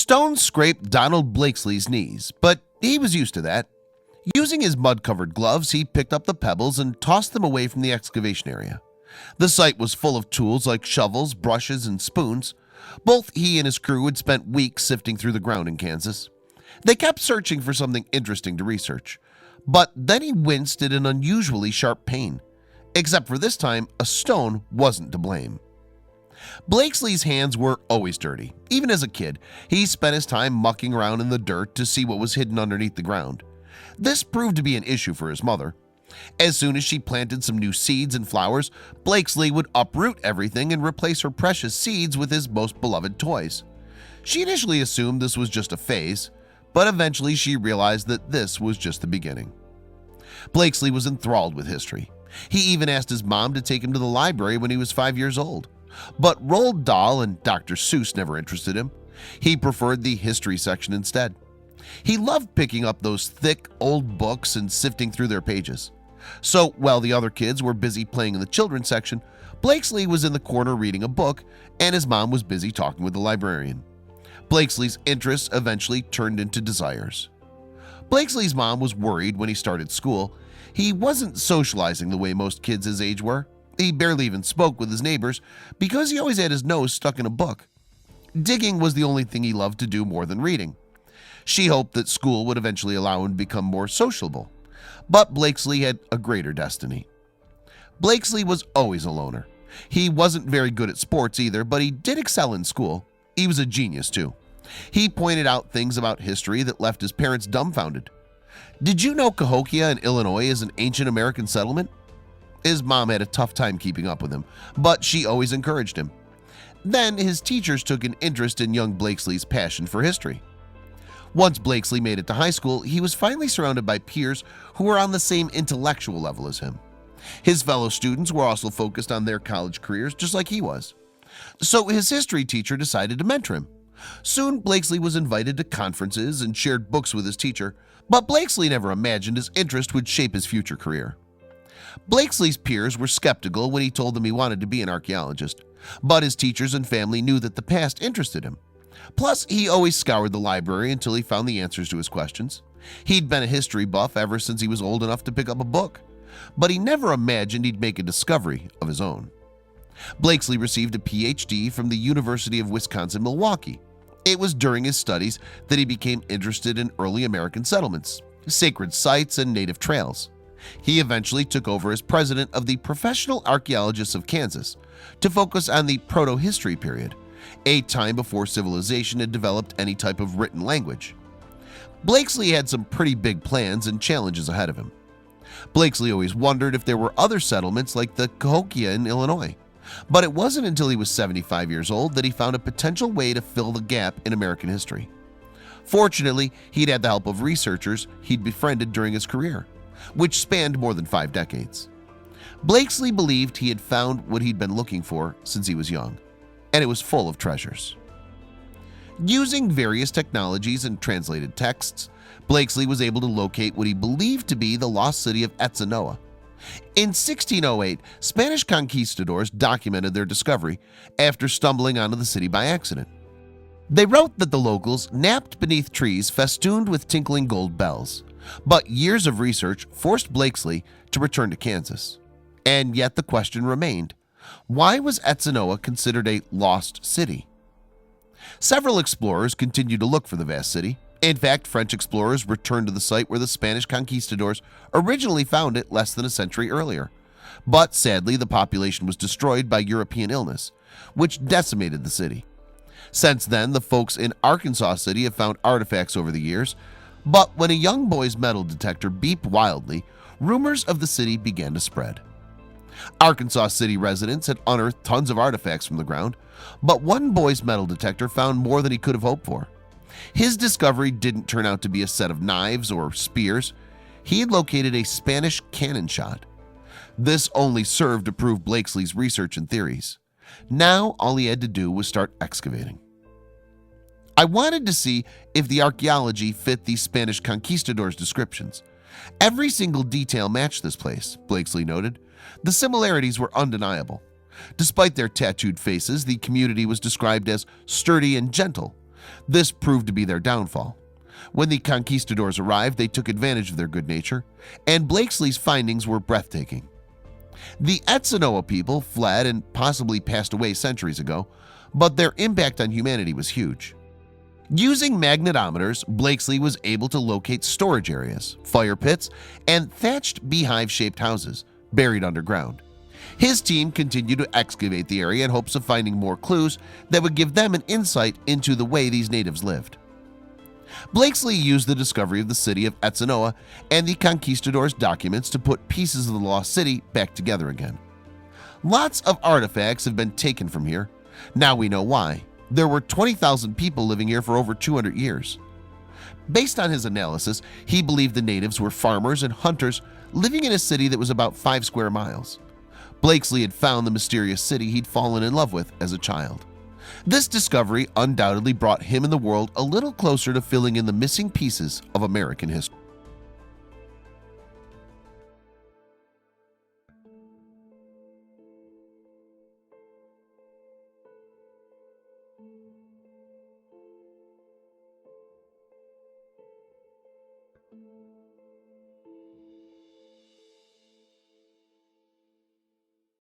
stone scraped Donald Blakeslee's knees, but he was used to that. Using his mud-covered gloves, he picked up the pebbles and tossed them away from the excavation area. The site was full of tools like shovels, brushes, and spoons. Both he and his crew had spent weeks sifting through the ground in Kansas. They kept searching for something interesting to research, but then he winced at an unusually sharp pain. Except for this time, a stone wasn't to blame. Blakeslee's hands were always dirty. Even as a kid, he spent his time mucking around in the dirt to see what was hidden underneath the ground. This proved to be an issue for his mother. As soon as she planted some new seeds and flowers, Blakeslee would uproot everything and replace her precious seeds with his most beloved toys. She initially assumed this was just a phase, but eventually she realized that this was just the beginning. Blakeslee was enthralled with history. He even asked his mom to take him to the library when he was 5 years old. But Roald Dahl and Dr. Seuss never interested him. He preferred the history section instead. He loved picking up those thick, old books and sifting through their pages. So while the other kids were busy playing in the children's section, Blakeslee was in the corner reading a book, and his mom was busy talking with the librarian. Blakeslee's interests eventually turned into desires. Blakeslee's mom was worried when he started school. He wasn't socializing the way most kids his age were. He barely even spoke with his neighbors because he always had his nose stuck in a book. Digging was the only thing he loved to do more than reading. She hoped that school would eventually allow him to become more sociable. But Blakeslee had a greater destiny. Blakeslee was always a loner. He wasn't very good at sports either, but he did excel in school. He was a genius too. He pointed out things about history that left his parents dumbfounded. Did you know Cahokia in Illinois is an ancient American settlement? His mom had a tough time keeping up with him, but she always encouraged him. Then his teachers took an interest in young Blakeslee's passion for history. Once Blakeslee made it to high school, he was finally surrounded by peers who were on the same intellectual level as him. His fellow students were also focused on their college careers just like he was. So his history teacher decided to mentor him. Soon Blakeslee was invited to conferences and shared books with his teacher, but Blakeslee never imagined his interest would shape his future career. Blakeslee's peers were skeptical when he told them he wanted to be an archaeologist, but his teachers and family knew that the past interested him. Plus, he always scoured the library until he found the answers to his questions. He'd been a history buff ever since he was old enough to pick up a book, but he never imagined he'd make a discovery of his own. Blakeslee received a PhD from the University of Wisconsin-Milwaukee. It was during his studies that he became interested in early American settlements, sacred sites, and native trails. He eventually took over as president of the Professional Archaeologists of Kansas to focus on the proto-history period, a time before civilization had developed any type of written language. Blakeslee had some pretty big plans and challenges ahead of him. Blakeslee always wondered if there were other settlements like the Cahokia in Illinois, but it wasn't until he was 75 years old that he found a potential way to fill the gap in American history. Fortunately, he'd had the help of researchers he'd befriended during his career, which spanned more than 5 decades. Blakeslee believed he had found what he'd been looking for since he was young, and it was full of treasures. Using various technologies and translated texts, Blakeslee was able to locate what he believed to be the lost city of Etzanoa. In 1608, Spanish conquistadors documented their discovery after stumbling onto the city by accident. They wrote that the locals napped beneath trees festooned with tinkling gold bells, but years of research forced Blakeslee to return to Kansas. And yet the question remained, why was Etzanoa considered a lost city? Several explorers continued to look for the vast city. In fact, French explorers returned to the site where the Spanish conquistadors originally found it less than a century earlier. But sadly, the population was destroyed by European illness, which decimated the city. Since then, the folks in Arkansas City have found artifacts over the years, but when a young boy's metal detector beeped wildly, rumors of the city began to spread. Arkansas City residents had unearthed tons of artifacts from the ground, but one boy's metal detector found more than he could have hoped for. His discovery didn't turn out to be a set of knives or spears. He had located a Spanish cannon shot. This only served to prove Blakeslee's research and theories. Now all he had to do was start excavating. I wanted to see if the archaeology fit the Spanish conquistadors' descriptions. Every single detail matched this place, Blakeslee noted. The similarities were undeniable. Despite their tattooed faces, the community was described as sturdy and gentle. This proved to be their downfall. When the conquistadors arrived, they took advantage of their good nature, and Blakeslee's findings were breathtaking. The Etzanoa people fled and possibly passed away centuries ago, but their impact on humanity was huge. Using magnetometers, Blakeslee was able to locate storage areas, fire pits, and thatched beehive-shaped houses buried underground. His team continued to excavate the area in hopes of finding more clues that would give them an insight into the way these natives lived. Blakeslee used the discovery of the city of Etzanoa and the conquistadors' documents to put pieces of the lost city back together again. Lots of artifacts have been taken from here. Now we know why. There were 20,000 people living here for over 200 years. Based on his analysis, he believed the natives were farmers and hunters living in a city that was about 5 square miles. Blakeslee had found the mysterious city he'd fallen in love with as a child. This discovery undoubtedly brought him and the world a little closer to filling in the missing pieces of American history.